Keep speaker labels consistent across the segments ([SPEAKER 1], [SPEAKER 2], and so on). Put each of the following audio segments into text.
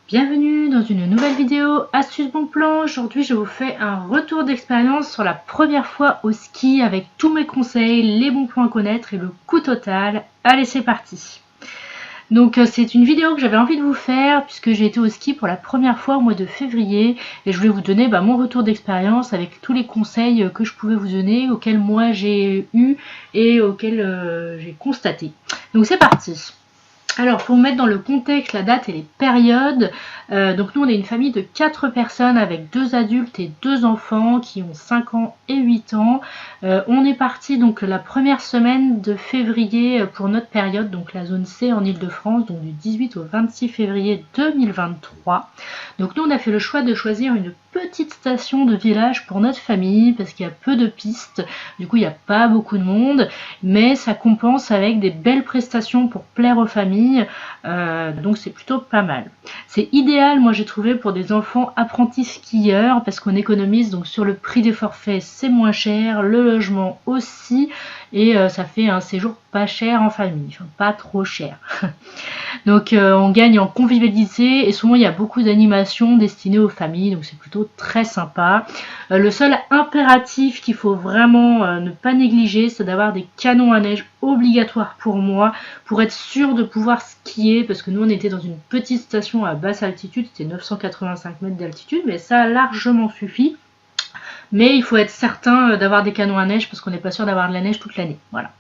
[SPEAKER 1] Bienvenue dans une nouvelle vidéo Astuces Bon Plan. Aujourd'hui je vous fais un retour d'expérience sur la première fois au ski avec tous mes conseils, les bons points à connaître et le coût total. Allez, c'est parti. Donc c'est une vidéo que j'avais envie de vous faire puisque j'ai été au ski pour la première fois au mois de février et je voulais vous donner mon retour d'expérience avec tous les conseils que je pouvais vous donner, auxquels moi j'ai eu et auxquels j'ai constaté. Donc c'est parti. Alors, pour vous mettre dans le contexte, la date et les périodes, donc nous on est une famille de 4 personnes avec 2 adultes et 2 enfants qui ont 5 ans et 8 ans. On est parti donc la première semaine de février pour notre période, donc la zone C en Ile-de-France, donc du 18 au 26 février 2023. Donc nous on a fait le choix de choisir une petite station de village pour notre famille parce qu'il y a peu de pistes, du coup il n'y a pas beaucoup de monde, mais ça compense avec des belles prestations pour plaire aux familles, donc c'est plutôt pas mal. C'est idéal, moi j'ai trouvé, pour des enfants apprentis skieurs parce qu'on économise donc sur le prix des forfaits, c'est moins cher, le logement aussi, et ça fait un séjour pas cher en famille, enfin pas trop cher. Donc on gagne en convivialité et souvent il y a beaucoup d'animations destinées aux familles, donc c'est plutôt très sympa. Le seul impératif qu'il faut vraiment ne pas négliger, c'est d'avoir des canons à neige obligatoires pour moi, pour être sûr de pouvoir skier, parce que nous on était dans une petite station à basse altitude, c'était 985 mètres d'altitude, mais ça a largement suffi. Mais il faut être certain d'avoir des canons à neige parce qu'on n'est pas sûr d'avoir de la neige toute l'année. Voilà.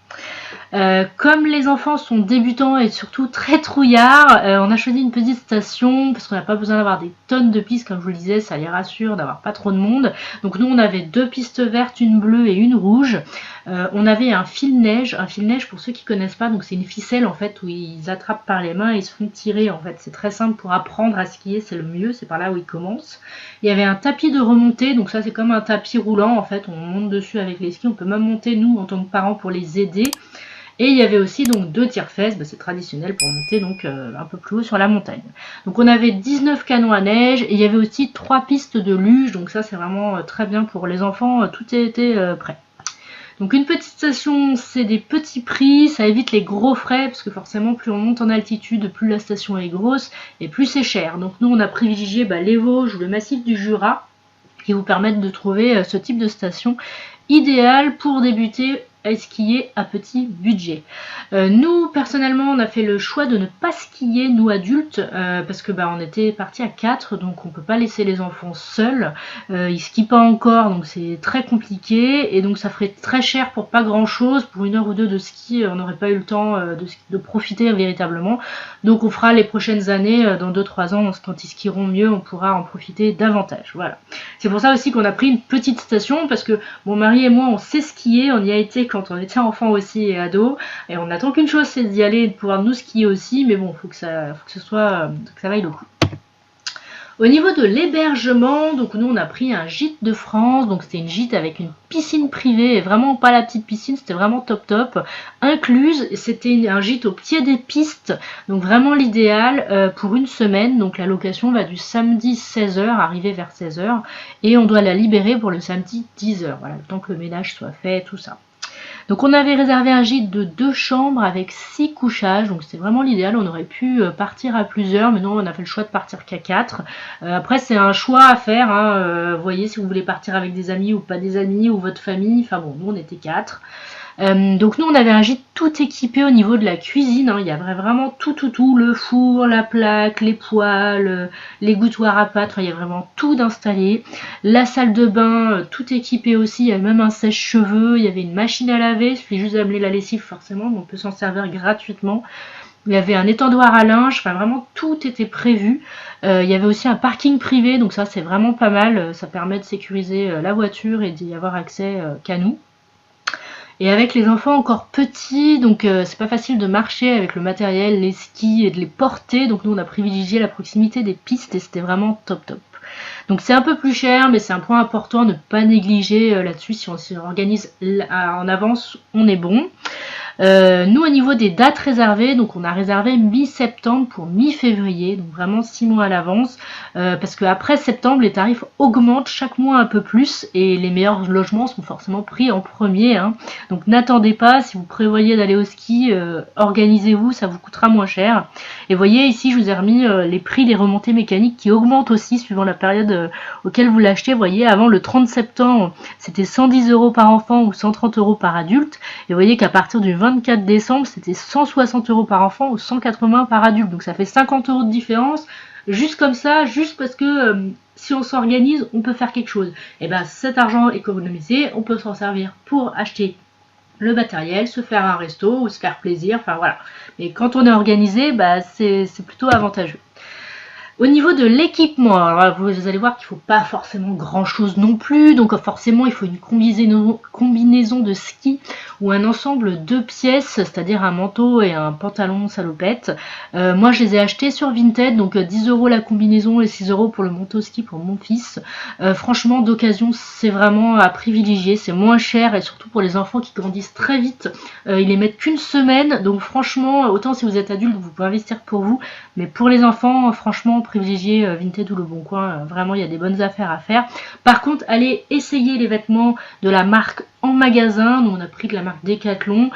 [SPEAKER 1] Comme les enfants sont débutants et surtout très trouillards, on a choisi une petite station parce qu'on n'a pas besoin d'avoir des tonnes de pistes, comme je vous le disais, ça les rassure d'avoir pas trop de monde. Donc nous on avait 2 pistes vertes, une bleue et une rouge. On avait un fil neige pour ceux qui connaissent pas, donc c'est une ficelle en fait où ils attrapent par les mains et ils se font tirer en fait. C'est très simple pour apprendre à skier, c'est le mieux, c'est par là où ils commencent. Il y avait un tapis de remontée, donc ça c'est comme un tapis roulant en fait, on monte dessus avec les skis, on peut même monter nous en tant que parents pour les aider. Et il y avait aussi donc 2 tire-fesses, c'est traditionnel pour monter donc un peu plus haut sur la montagne. Donc on avait 19 canons à neige et il y avait aussi 3 pistes de luge, donc ça c'est vraiment très bien pour les enfants, tout était prêt. Donc une petite station, c'est des petits prix, ça évite les gros frais, parce que forcément plus on monte en altitude, plus la station est grosse et plus c'est cher. Donc nous on a privilégié les Vosges ou le massif du Jura, qui vous permettent de trouver ce type de station idéal pour débuter à skier à petit budget. Nous personnellement on a fait le choix de ne pas skier nous adultes parce que on était partis à 4, donc on peut pas laisser les enfants seuls, ils skient pas encore donc c'est très compliqué et donc ça ferait très cher pour pas grand chose. Pour 1 heure ou 2 de ski on n'aurait pas eu le temps de profiter véritablement, donc on fera les prochaines années, dans 2-3 ans quand ils skieront mieux on pourra en profiter davantage. Voilà, c'est pour ça aussi qu'on a pris une petite station, parce que mon mari et moi on sait skier, on y a été quand on était enfant aussi et ado, et on n'attend qu'une chose, c'est d'y aller et de pouvoir nous skier aussi, mais bon, faut que ça vaille le coup. Au niveau de l'hébergement, donc nous on a pris un gîte de France, donc c'était une gîte avec une piscine privée, et vraiment pas la petite piscine, c'était vraiment top, incluse. C'était un gîte au pied des pistes, donc vraiment l'idéal pour 1 semaine. Donc la location va du samedi 16h, arriver vers 16h, et on doit la libérer pour le samedi 10h, voilà, le temps que le ménage soit fait, tout ça. Donc on avait réservé un gîte de 2 chambres avec 6 couchages, donc c'est vraiment l'idéal. On aurait pu partir à plusieurs, mais non, on a fait le choix de partir qu'à 4. Après c'est un choix à faire, vous voyez, si vous voulez partir avec des amis ou pas des amis, ou votre famille, enfin bon, nous on était 4. Donc nous on avait un gîte tout équipé au niveau de la cuisine, il y avait vraiment tout, le four, la plaque, les poêles, les gouttoirs à pâte, il y a vraiment tout d'installé. La salle de bain, tout équipé aussi, il y avait même un sèche-cheveux, il y avait une machine à laver, il suffit juste d'amener la lessive forcément, mais on peut s'en servir gratuitement. Il y avait un étendoir à linge, enfin vraiment tout était prévu. Il y avait aussi un parking privé, donc ça c'est vraiment pas mal, ça permet de sécuriser la voiture et d'y avoir accès qu'à nous. Et avec les enfants encore petits, donc c'est pas facile de marcher avec le matériel, les skis et de les porter, donc nous on a privilégié la proximité des pistes et c'était vraiment top. Donc c'est un peu plus cher, mais c'est un point important à ne pas négliger là-dessus. Si on s'organise en avance, on est bon. Nous au niveau des dates réservées, donc on a réservé mi-septembre pour mi-février, donc vraiment 6 mois à l'avance, parce qu'après septembre les tarifs augmentent chaque mois un peu plus et les meilleurs logements sont forcément pris en premier, hein. Donc n'attendez pas, si vous prévoyez d'aller au ski, organisez-vous, ça vous coûtera moins cher. Et voyez ici je vous ai remis les prix des remontées mécaniques qui augmentent aussi suivant la période auquel vous l'achetez. Vous voyez, avant le 30 septembre c'était 110 € par enfant ou 130 € par adulte, et vous voyez qu'à partir du 24 décembre c'était 160 € par enfant ou 180 par adulte, donc ça fait 50 € de différence, juste comme ça, juste parce que si on s'organise, on peut faire quelque chose. Et bien cet argent économisé, on peut s'en servir pour acheter le matériel, se faire un resto ou se faire plaisir, enfin voilà. Mais quand on est organisé, bah, c'est plutôt avantageux. Au niveau de l'équipement, alors vous allez voir qu'il ne faut pas forcément grand chose non plus, donc forcément il faut une combinaison de ski ou un ensemble de pièces, c'est-à-dire un manteau et un pantalon salopette. Moi je les ai achetés sur Vinted, donc 10 € la combinaison et 6 € pour le manteau ski pour mon fils. Franchement d'occasion c'est vraiment à privilégier, c'est moins cher et surtout pour les enfants qui grandissent très vite, ils les mettent qu'une semaine, donc franchement autant si vous êtes adulte vous pouvez investir pour vous, mais pour les enfants franchement privilégier Vinted ou Le Bon Coin, vraiment il y a des bonnes affaires à faire. Par contre allez essayer les vêtements de la marque en magasin, nous on a pris de la marque Decathlon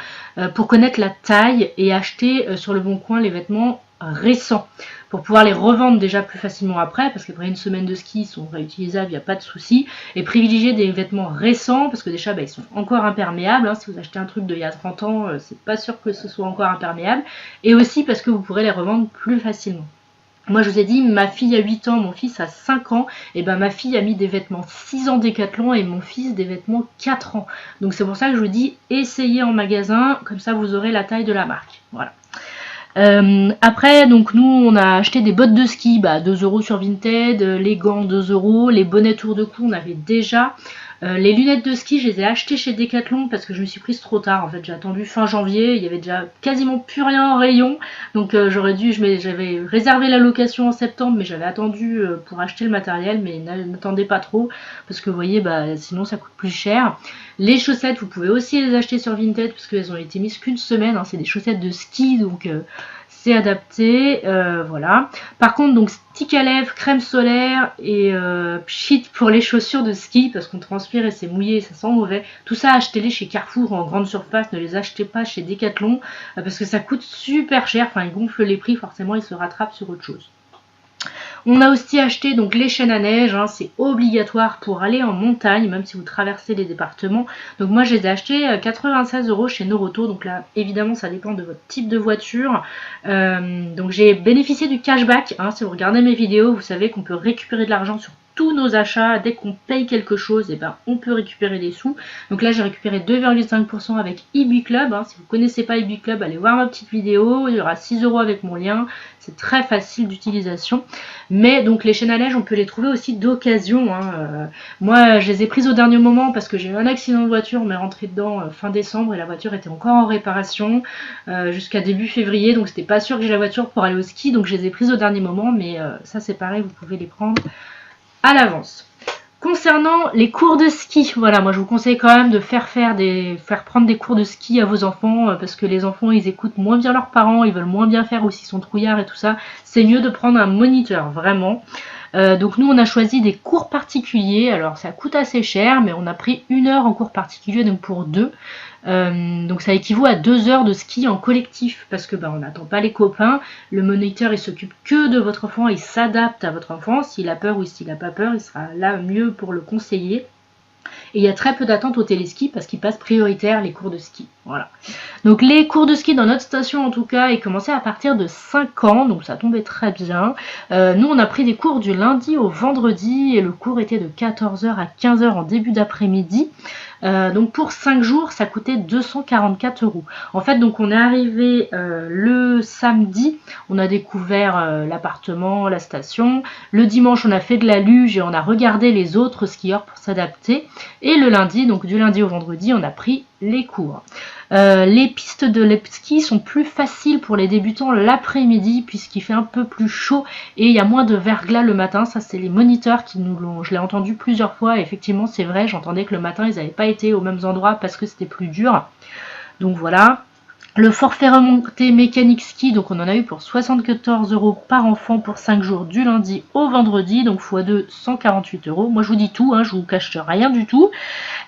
[SPEAKER 1] pour connaître la taille et acheter sur Le Bon Coin les vêtements récents pour pouvoir les revendre déjà plus facilement après, parce qu'après une semaine de ski ils sont réutilisables, il n'y a pas de souci, et privilégier des vêtements récents parce que déjà ils sont encore imperméables, hein. Si vous achetez un truc d'il y a 30 ans c'est pas sûr que ce soit encore imperméable, et aussi parce que vous pourrez les revendre plus facilement. Moi je vous ai dit, ma fille a 8 ans, mon fils a 5 ans, et ben ma fille a mis des vêtements 6 ans Décathlon et mon fils des vêtements 4 ans. Donc c'est pour ça que je vous dis, essayez en magasin, comme ça vous aurez la taille de la marque. Voilà. Après donc nous on a acheté des bottes de ski, 2 € sur Vinted, les gants 2 €, les bonnets tour de cou on avait déjà. Les lunettes de ski, je les ai achetées chez Decathlon parce que je me suis prise trop tard. En fait, j'ai attendu fin janvier, il y avait déjà quasiment plus rien en rayon. Donc j'avais réservé la location en septembre, mais j'avais attendu pour acheter le matériel, mais n'attendez pas trop parce que vous voyez, sinon ça coûte plus cher. Les chaussettes, vous pouvez aussi les acheter sur Vinted parce qu'elles ont été mises qu'une semaine, hein. C'est des chaussettes de ski, donc c'est adapté, voilà. Par contre, donc stick à lèvres, crème solaire et pchit pour les chaussures de ski parce qu'on transpire et c'est mouillé et ça sent mauvais. Tout ça, achetez-les chez Carrefour en grande surface, ne les achetez pas chez Decathlon parce que ça coûte super cher. Enfin, ils gonflent les prix, forcément, ils se rattrapent sur autre chose. On a aussi acheté donc les chaînes à neige, hein, c'est obligatoire pour aller en montagne, même si vous traversez les départements. Donc moi je les ai achetés 96 € chez Noroto, donc là évidemment ça dépend de votre type de voiture. Donc j'ai bénéficié du cashback, hein, si vous regardez mes vidéos, vous savez qu'on peut récupérer de l'argent sur tous nos achats. Dès qu'on paye quelque chose, on peut récupérer des sous. Donc là j'ai récupéré 2,5% avec eBay Club, hein. Si vous ne connaissez pas eBay Club, allez voir ma petite vidéo, il y aura 6 € avec mon lien, c'est très facile d'utilisation. Mais donc les chaînes à neige on peut les trouver aussi d'occasion, hein. Moi je les ai prises au dernier moment parce que j'ai eu un accident de voiture, on est rentré dedans fin décembre et la voiture était encore en réparation jusqu'à début février, donc c'était pas sûr que j'ai la voiture pour aller au ski, donc je les ai prises au dernier moment, mais ça c'est pareil, vous pouvez les prendre à l'avance. Concernant les cours de ski, voilà, moi je vous conseille quand même de faire prendre des cours de ski à vos enfants parce que les enfants ils écoutent moins bien leurs parents, ils veulent moins bien faire ou s'ils sont trouillards et tout ça. C'est mieux de prendre un moniteur, vraiment. Donc nous on a choisi des cours particuliers, alors ça coûte assez cher mais on a pris 1 heure en cours particulier, donc pour 2. Donc ça équivaut à 2 heures de ski en collectif parce que on n'attend pas les copains, le moniteur il s'occupe que de votre enfant, il s'adapte à votre enfant, s'il a peur ou s'il n'a pas peur il sera là mieux pour le conseiller. Et il y a très peu d'attente au téléski parce qu'ils passent prioritaire les cours de ski. Voilà. Donc les cours de ski dans notre station en tout cas, ils commençaient à partir de 5 ans, donc ça tombait très bien. Nous on a pris des cours du lundi au vendredi et le cours était de 14 h à 15 h en début d'après-midi. Donc pour 5 jours ça coûtait 244 €. En fait donc on est arrivé le samedi, on a découvert l'appartement, la station. Le dimanche on a fait de la luge et on a regardé les autres skieurs pour s'adapter. Et le lundi, donc du lundi au vendredi, on a pris les cours. Les pistes de ski sont plus faciles pour les débutants l'après-midi puisqu'il fait un peu plus chaud et il y a moins de verglas le matin. Ça c'est les moniteurs qui nous l'ont, je l'ai entendu plusieurs fois et effectivement c'est vrai, j'entendais que le matin ils n'avaient pas été aux mêmes endroits parce que c'était plus dur. Donc voilà. Le forfait remontée mécanique ski, donc on en a eu pour 74 € par enfant pour 5 jours du lundi au vendredi, donc x2 148 €. Moi je vous dis tout, hein, je vous cache rien du tout.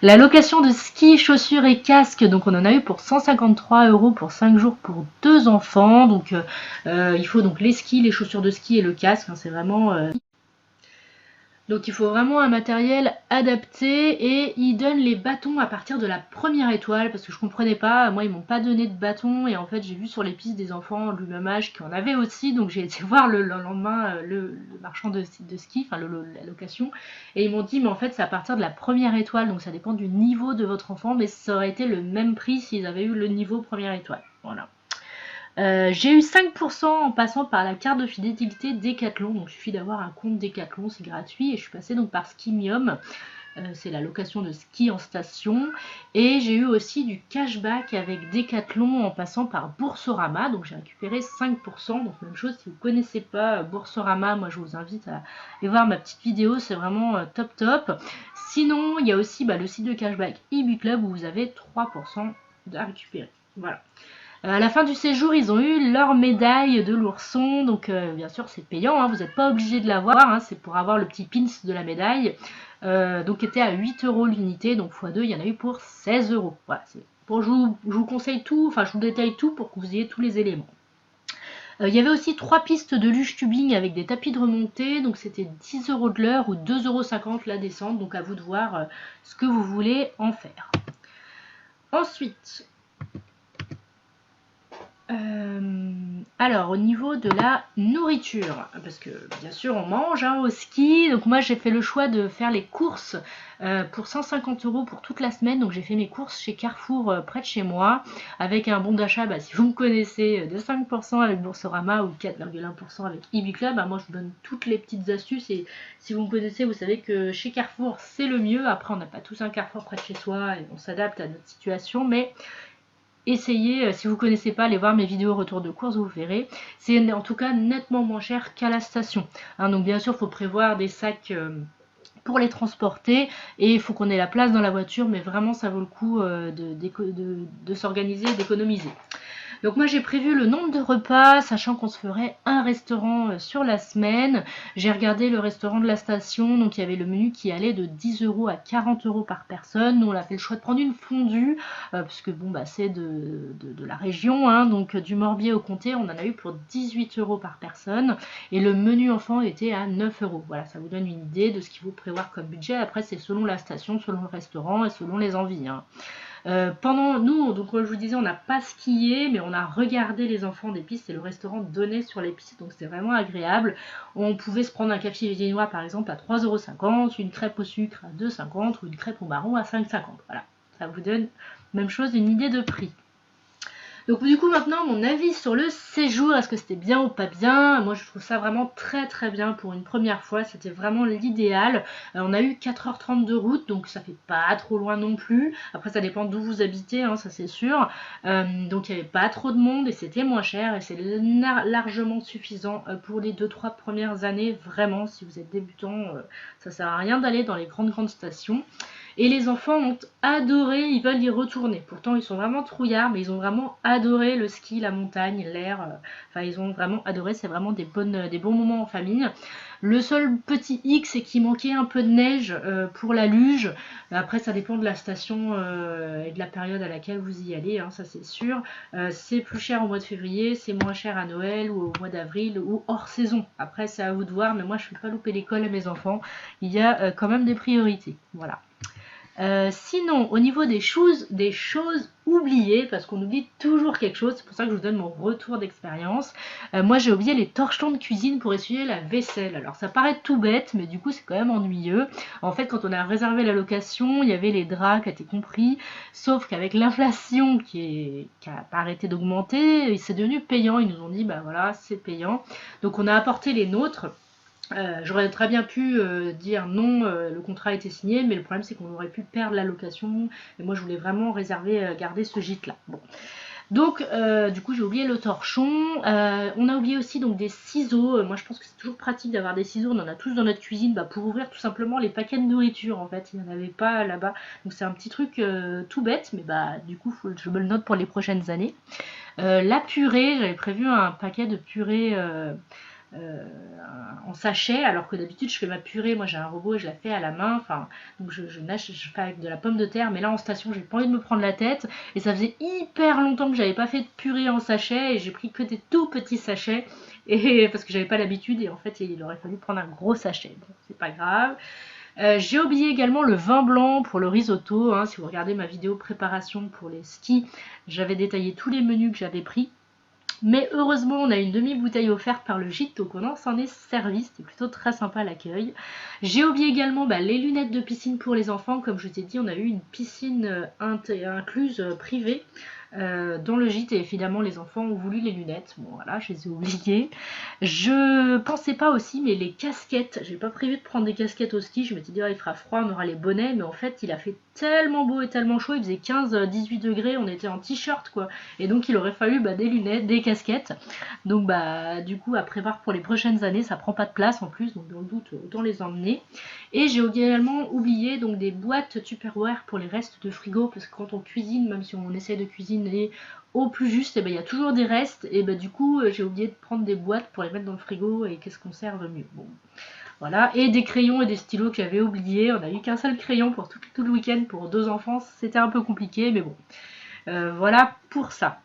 [SPEAKER 1] La location de ski, chaussures et casques, donc on en a eu pour 153 € pour 5 jours pour 2 enfants. Donc il faut donc les skis, les chaussures de ski et le casque, hein, c'est vraiment... Donc il faut vraiment un matériel adapté et ils donnent les bâtons à partir de la première étoile parce que je comprenais pas, moi ils m'ont pas donné de bâton et en fait j'ai vu sur les pistes des enfants du même âge qui en avaient aussi, donc j'ai été voir le lendemain le marchand de ski, enfin la location, et ils m'ont dit mais en fait c'est à partir de la première étoile, donc ça dépend du niveau de votre enfant, mais ça aurait été le même prix s'ils avaient eu le niveau première étoile. Voilà. J'ai eu 5% en passant par la carte de fidélité Decathlon, donc il suffit d'avoir un compte Decathlon, c'est gratuit, et je suis passée donc par Skimium, c'est la location de ski en station, et j'ai eu aussi du cashback avec Decathlon en passant par Boursorama, donc j'ai récupéré 5%, donc même chose, si vous ne connaissez pas Boursorama, moi je vous invite à aller voir ma petite vidéo, c'est vraiment top top. Sinon, il y a aussi le site de cashback eBay Club où vous avez 3% à récupérer, voilà. À la fin du séjour, ils ont eu leur médaille de l'ourson, donc bien sûr c'est payant, hein, vous n'êtes pas obligé de l'avoir, hein, c'est pour avoir le petit pins de la médaille, donc était à 8 € l'unité, donc x2 il y en a eu pour 16 €. Voilà, je vous conseille tout, enfin je vous détaille tout pour que vous ayez tous les éléments. Il y avait aussi 3 pistes de luge tubing avec des tapis de remontée, donc c'était 10 € de l'heure ou 2,50 € la descente, donc à vous de voir ce que vous voulez en faire. Ensuite, alors au niveau de la nourriture, parce que bien sûr on mange au ski, donc moi j'ai fait le choix de faire les courses pour 150 € pour toute la semaine, donc j'ai fait mes courses chez Carrefour près de chez moi, avec un bon d'achat, si vous me connaissez, de 5% avec Boursorama ou 4,1% avec eBay Club, moi je vous donne toutes les petites astuces, et si vous me connaissez vous savez que chez Carrefour c'est le mieux. Après on n'a pas tous un Carrefour près de chez soi et on s'adapte à notre situation, mais essayez, si vous ne connaissez pas, allez voir mes vidéos retour de course, vous verrez. C'est en tout cas nettement moins cher qu'à la station. Donc bien sûr, il faut prévoir des sacs pour les transporter et il faut qu'on ait la place dans la voiture, mais vraiment ça vaut le coup de s'organiser, d'économiser. Donc moi j'ai prévu le nombre de repas, sachant qu'on se ferait un restaurant sur la semaine. J'ai regardé le restaurant de la station, donc il y avait le menu qui allait de 10 € à 40 € par personne. Nous on a fait le choix de prendre une fondue, parce que c'est de la région, hein, donc du Morbier au Comté, on en a eu pour 18 € par personne. Et le menu enfant était à 9 €. Voilà, ça vous donne une idée de ce qu'il faut prévoir comme budget. Après c'est selon la station, selon le restaurant et selon les envies, hein. Pendant nous, donc je vous disais, on n'a pas skié, mais on a regardé les enfants des pistes et le restaurant donnait sur les pistes, donc c'était vraiment agréable. On pouvait se prendre un café viennois par exemple à 3,50 €, une crêpe au sucre à 2,50 € ou une crêpe au marron à 5,50 €. Voilà, ça vous donne, même chose, une idée de prix. Donc du coup maintenant mon avis sur le séjour, est-ce que c'était bien ou pas bien? Moi je trouve ça vraiment très très bien pour une première fois, c'était vraiment l'idéal. On a eu 4h30 de route, donc ça fait pas trop loin non plus. Après ça dépend d'où vous habitez, hein, ça c'est sûr. Donc il n'y avait pas trop de monde et c'était moins cher et c'est largement suffisant pour les 2-3 premières années. Vraiment, si vous êtes débutant, ça sert à rien d'aller dans les grandes stations. Et les enfants ont adoré, ils veulent y retourner. Pourtant, ils sont vraiment trouillards, mais ils ont vraiment adoré le ski, la montagne, l'air. Enfin, ils ont vraiment adoré. C'est vraiment des bons moments en famille. Le seul petit hic, c'est qu'il manquait un peu de neige pour la luge. Après, ça dépend de la station et de la période à laquelle vous y allez, hein, ça c'est sûr. C'est plus cher au mois de février, c'est moins cher à Noël ou au mois d'avril ou hors saison. Après, c'est à vous de voir, mais moi, je ne fais pas louper l'école à mes enfants. Il y a quand même des priorités. Voilà. Sinon, au niveau des choses oubliées, parce qu'on oublie toujours quelque chose, c'est pour ça que je vous donne mon retour d'expérience. Moi, j'ai oublié les torchons de cuisine pour essuyer la vaisselle. Alors, ça paraît tout bête, mais du coup, c'est quand même ennuyeux. En fait, quand on a réservé la location, il y avait les draps qui étaient compris, sauf qu'avec l'inflation qui n'a pas arrêté d'augmenter, c'est devenu payant. Ils nous ont dit, voilà, c'est payant. Donc, on a apporté les nôtres. J'aurais très bien pu dire non, le contrat a été signé, mais le problème c'est qu'on aurait pu perdre la location, et moi je voulais vraiment garder ce gîte là. Bon. Donc du coup j'ai oublié le torchon, on a oublié aussi donc des ciseaux. Moi je pense que c'est toujours pratique d'avoir des ciseaux, on en a tous dans notre cuisine pour ouvrir tout simplement les paquets de nourriture. En fait il n'y en avait pas là-bas, donc c'est un petit truc tout bête, mais du coup je me le note pour les prochaines années. La purée, j'avais prévu un paquet de purée en sachet, alors que d'habitude je fais ma purée, moi j'ai un robot et je la fais à la main, enfin donc je fais avec de la pomme de terre, mais là en station j'ai pas envie de me prendre la tête et ça faisait hyper longtemps que j'avais pas fait de purée en sachet et j'ai pris que des tout petits sachets et parce que j'avais pas l'habitude et en fait il aurait fallu prendre un gros sachet, donc c'est pas grave. J'ai oublié également le vin blanc pour le risotto, hein. Si vous regardez ma vidéo préparation pour les skis, j'avais détaillé tous les menus que j'avais pris. Mais heureusement, on a une demi-bouteille offerte par le gîte, donc on s'en est servi. C'était plutôt très sympa l'accueil. J'ai oublié également les lunettes de piscine pour les enfants. Comme je vous ai dit, on a eu une piscine incluse privée dans le gîte et évidemment les enfants ont voulu les lunettes. Bon voilà, je les ai oubliées. Je pensais pas aussi, mais les casquettes, j'ai pas prévu de prendre des casquettes au ski. Je m'étais dit, il fera froid, on aura les bonnets, mais en fait, il a fait tellement beau et tellement chaud, il faisait 15-18 degrés, on était en t-shirt quoi. Et donc il aurait fallu des lunettes, des casquettes. Donc du coup à prévoir pour les prochaines années, ça prend pas de place en plus, donc dans le doute autant les emmener. Et j'ai également oublié donc des boîtes Tupperware pour les restes de frigo, parce que quand on cuisine, même si on essaie de cuisiner au plus juste, il y a toujours des restes, et du coup j'ai oublié de prendre des boîtes pour les mettre dans le frigo et qu'est-ce qu'on serve mieux. Bon. Voilà, et des crayons et des stylos que j'avais oubliés. On n'a eu qu'un seul crayon pour tout le week-end pour 2 enfants. C'était un peu compliqué, mais bon. Voilà pour ça.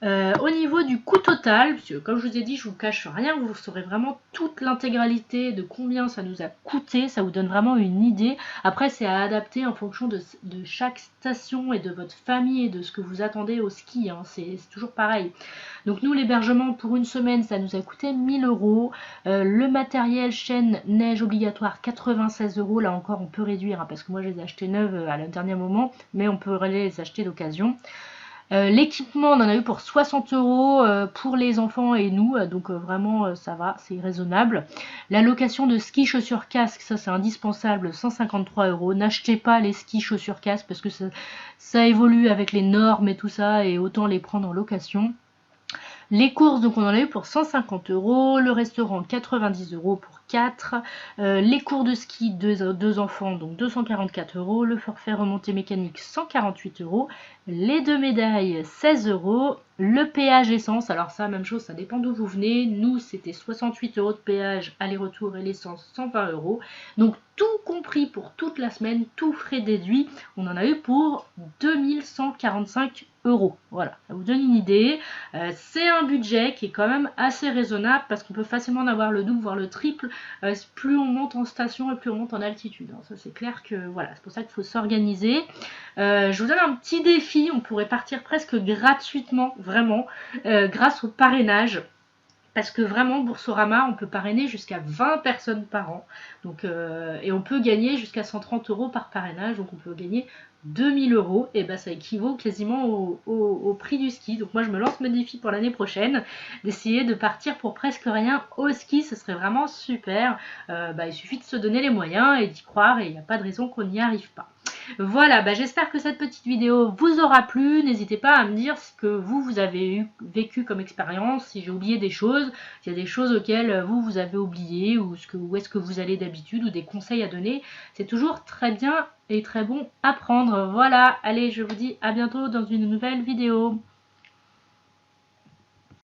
[SPEAKER 1] Au niveau du coût total, parce que comme je vous ai dit, je vous cache rien, vous saurez vraiment toute l'intégralité de combien ça nous a coûté, ça vous donne vraiment une idée. Après, c'est à adapter en fonction de chaque station et de votre famille et de ce que vous attendez au ski, hein. C'est toujours pareil. Donc nous, l'hébergement pour une semaine, ça nous a coûté 1000 €. Le matériel chaîne neige obligatoire, 96 €. Là encore, on peut réduire, hein, parce que moi, je les ai achetés neuves à le dernier moment, mais on peut les acheter d'occasion. L'équipement, on en a eu pour 60 € pour les enfants et nous, donc vraiment ça va, c'est raisonnable. La location de ski chaussures casque, ça c'est indispensable, 153 €. N'achetez pas les skis chaussures casque parce que ça évolue avec les normes et tout ça, et autant les prendre en location. Les courses, donc on en a eu pour 150 €, le restaurant 90 € pour 4, les cours de ski 2 enfants, donc 244 €, le forfait remontée mécanique 148 €, les 2 médailles 16 €, le péage essence, alors ça même chose, ça dépend d'où vous venez, nous c'était 68 € de péage aller-retour et l'essence 120 €, donc tout compris pour toute la semaine, tout frais déduit, on en a eu pour 2145 €. Voilà, ça vous donne une idée. C'est un budget qui est quand même assez raisonnable parce qu'on peut facilement en avoir le double, voire le triple, plus on monte en station et plus on monte en altitude. Alors ça c'est clair que voilà, c'est pour ça qu'il faut s'organiser. Je vous donne un petit défi, on pourrait partir presque gratuitement, vraiment, grâce au parrainage. Parce que vraiment, Boursorama, on peut parrainer jusqu'à 20 personnes par an. Donc, et on peut gagner jusqu'à 130 € par parrainage. Donc on peut gagner 2000 €. Et ça équivaut quasiment au prix du ski. Donc moi, je me lance mon défi pour l'année prochaine d'essayer de partir pour presque rien au ski. Ce serait vraiment super. Il suffit de se donner les moyens et d'y croire. Et il n'y a pas de raison qu'on n'y arrive pas. Voilà, j'espère que cette petite vidéo vous aura plu. N'hésitez pas à me dire ce que vous avez vécu comme expérience, si j'ai oublié des choses, s'il y a des choses auxquelles vous avez oublié, ou où est-ce que vous allez d'habitude, ou des conseils à donner. C'est toujours très bien et très bon à prendre. Voilà, allez, je vous dis à bientôt dans une nouvelle vidéo.